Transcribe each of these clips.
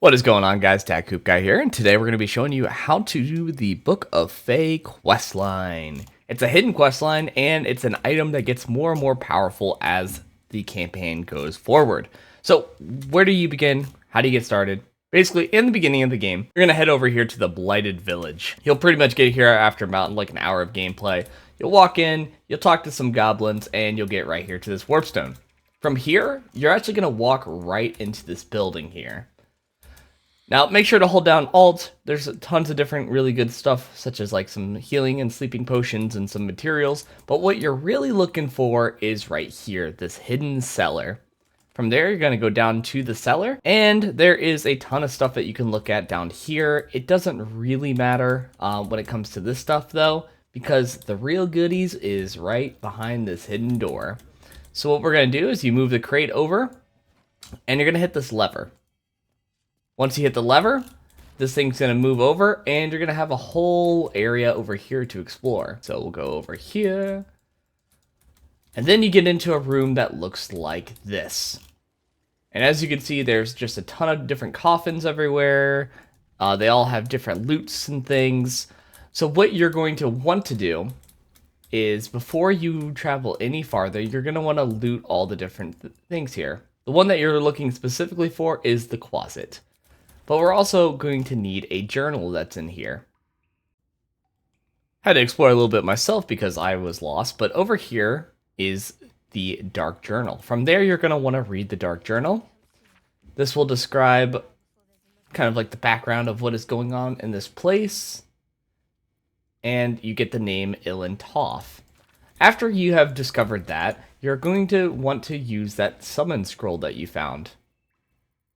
What is going on, guys? Datcoopguy here, and today we're going to be showing you how to do the Book of Thay questline. It's a hidden questline, and it's an item that gets more and more powerful as the campaign goes forward. So, where do you begin? How do you get started? Basically, in the beginning of the game, you're going to head over here to the Blighted Village. You'll pretty much get here after about like an hour of gameplay. You'll walk in, you'll talk to some goblins, and you'll get right here to this warpstone. From here, you're actually going to walk right into this building here. Now, make sure to hold down Alt. There's tons of different really good stuff, such as like some healing and sleeping potions and some materials. But what you're really looking for is right here, this hidden cellar. From there, you're going to go down to the cellar, and there is a ton of stuff that you can look at down here. It doesn't really matter when it comes to this stuff, though, because the real goodies is right behind this hidden door. So what we're going to do is you move the crate over, and you're going to hit this lever. Once you hit the lever, this thing's going to move over, and you're going to have a whole area over here to explore. So we'll go over here, and then you get into a room that looks like this. And as you can see, there's just a ton of different coffins everywhere. They all have different loots and things. So what you're going to want to do is, before you travel any farther, you're going to want to loot all the different things here. The one that you're looking specifically for is the closet. But we're also going to need a journal that's in here. I had to explore a little bit myself because I was lost, but over here is the dark journal. From there, you're going to want to read the dark journal. This will describe kind of like the background of what is going on in this place. And you get the name Ilan Toth. After you have discovered that, you're going to want to use that summon scroll that you found.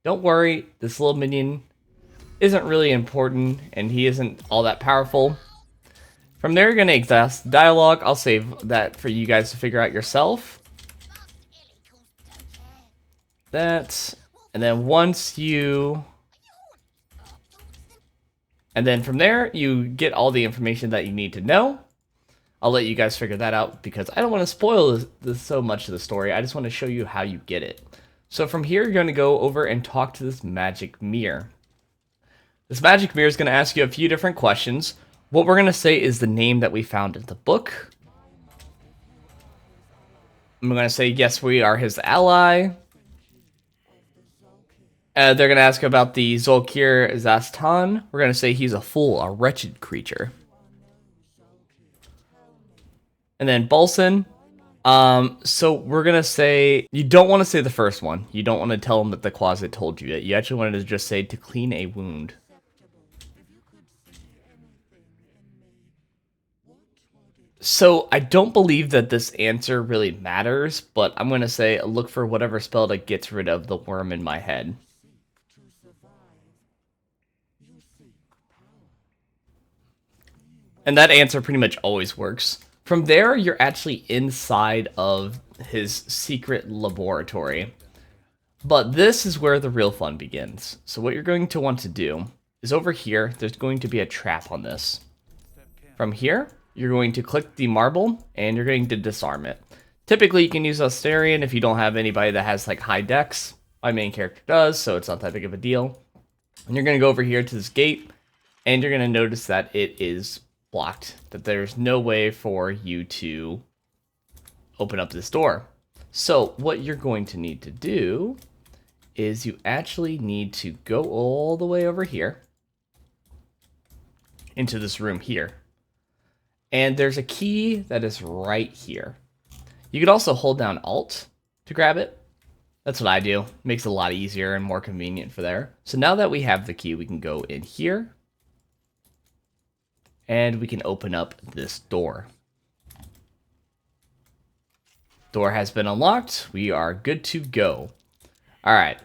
Don't worry, this little minion isn't really important, and he isn't all that powerful. From there, you're going to exhaust dialogue. I'll save that for you guys to figure out yourself. That, and then once you... And then from there, you get all the information that you need to know. I'll let you guys figure that out because I don't want to spoil this so much of the story. I just want to show you how you get it. So from here, you're going to go over and talk to this magic mirror. This magic mirror is going to ask you a few different questions. What we're going to say is the name that we found in the book. I'm going to say, yes, we are his ally. They're going to ask about the Zolkir Zastan. We're going to say he's a fool, a wretched creature. And then Bulson. So we're going to say, you don't want to say the first one. You don't want to tell him that the closet told you that. You actually wanted to just say to clean a wound. So I don't believe that this answer really matters, but I'm going to say look for whatever spell that gets rid of the worm in my head. And that answer pretty much always works. From there, you're actually inside of his secret laboratory. But this is where the real fun begins. So what you're going to want to do is over here, there's going to be a trap on this. From here, you're going to click the marble and you're going to disarm it. Typically, you can use Asterion if you don't have anybody that has like high dex. My main character does, so it's not that big of a deal. And you're going to go over here to this gate and you're going to notice that it is blocked, that there's no way for you to open up this door. So what you're going to need to do is you actually need to go all the way over here into this room here. And there's a key that is right here. You could also hold down Alt to grab it. That's what I do. Makes it a lot easier and more convenient for there. So now that we have the key, we can go in here and we can open up this door. Door has been unlocked. We are good to go. All right.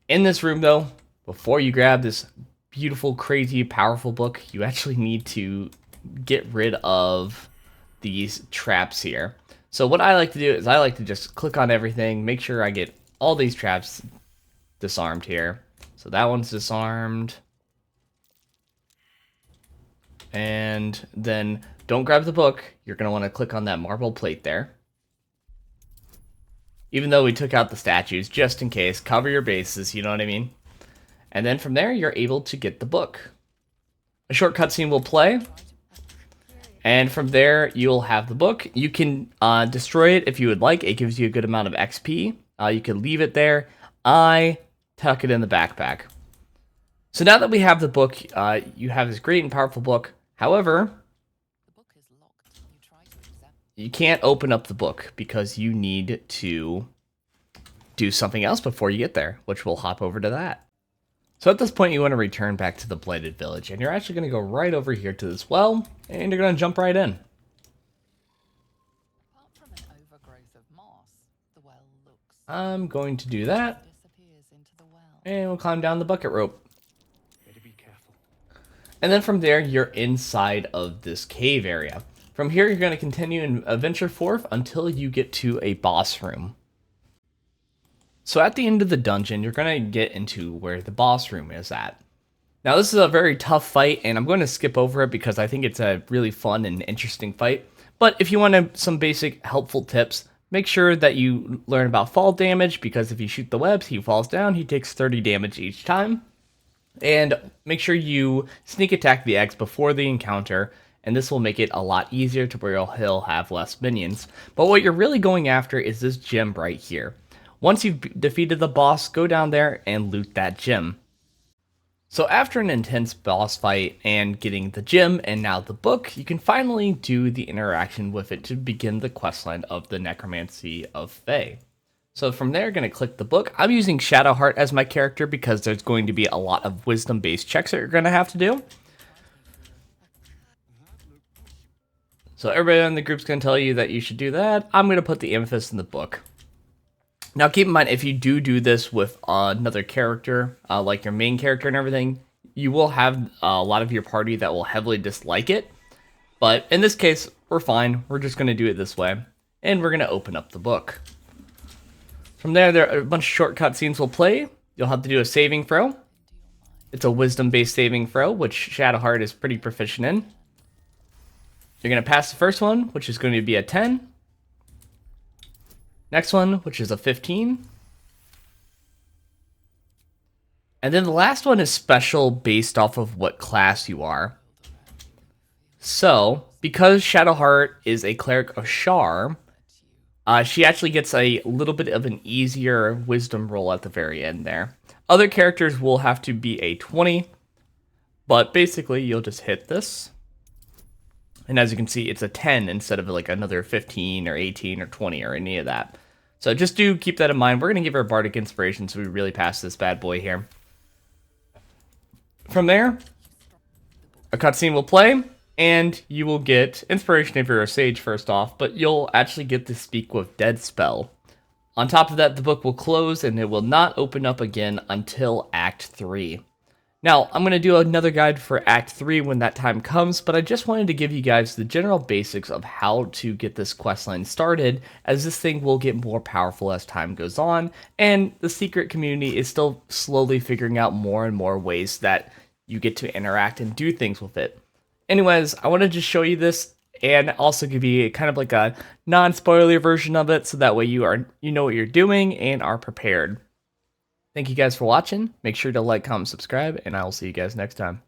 In this room, though, before you grab this beautiful, crazy, powerful book, you actually need to get rid of these traps here. So what I like to do is I like to just click on everything, make sure I get all these traps disarmed here. So that one's disarmed. And then don't grab the book. You're going to want to click on that marble plate there. Even though we took out the statues, just in case, cover your bases, you know what I mean? And then from there, you're able to get the book. A short cutscene will play. And from there, you'll have the book. You can destroy it if you would like. It gives you a good amount of XP. You can leave it there. I tuck it in the backpack. So now that we have the book, you have this great and powerful book. However, you can't open up the book because you need to do something else before you get there, which we'll hop over to that. So at this point, you want to return back to the Blighted Village, and you're actually going to go right over here to this well, and you're going to jump right in. Apart from an overgrowth of moss, the well looks. I'm going to do that, and we'll climb down the bucket rope. Be careful. And then from there, you're inside of this cave area. From here, you're going to continue and venture forth until you get to a boss room. So at the end of the dungeon, you're going to get into where the boss room is at. Now this is a very tough fight, and I'm going to skip over it because I think it's a really fun and interesting fight. But if you want some basic helpful tips, make sure that you learn about fall damage, because if you shoot the webs, he falls down, he takes 30 damage each time. And make sure you sneak attack the eggs before the encounter, and this will make it a lot easier to where he'll have less minions. But what you're really going after is this gem right here. Once you've defeated the boss, go down there and loot that gem. So after an intense boss fight and getting the gem and now the book, you can finally do the interaction with it to begin the questline of the Necromancy of Thay. So from there, going to click the book. I'm using Shadowheart as my character because there's going to be a lot of wisdom-based checks that you're going to have to do. So everybody in the group's going to tell you that you should do that. I'm going to put the amethyst in the book. Now keep in mind, if you do this with another character, like your main character and everything, you will have a lot of your party that will heavily dislike it. But in this case, we're fine. We're just going to do it this way. And we're going to open up the book. From there are a bunch of short cutscenes will play. You'll have to do a saving throw. It's a wisdom-based saving throw, which Shadowheart is pretty proficient in. You're going to pass the first one, which is going to be a 10. Next one, which is a 15. And then the last one is special based off of what class you are. So, because Shadowheart is a cleric of Shar, she actually gets a little bit of an easier wisdom roll at the very end there. Other characters will have to be a 20, but basically you'll just hit this. And as you can see, it's a 10 instead of like another 15 or 18 or 20 or any of that. So just do keep that in mind. We're going to give her Bardic Inspiration so we really pass this bad boy here. From there, a cutscene will play, and you will get Inspiration if you're a Sage first off, but you'll actually get the Speak with Dead spell. On top of that, the book will close, and it will not open up again until Act 3. Now, I'm going to do another guide for Act 3 when that time comes, but I just wanted to give you guys the general basics of how to get this questline started, as this thing will get more powerful as time goes on, and the secret community is still slowly figuring out more and more ways that you get to interact and do things with it. Anyways, I wanted to show you this and also give you kind of like a non-spoiler version of it, so that way you know what you're doing and are prepared. Thank you guys for watching. Make sure to like, comment, subscribe, and I will see you guys next time.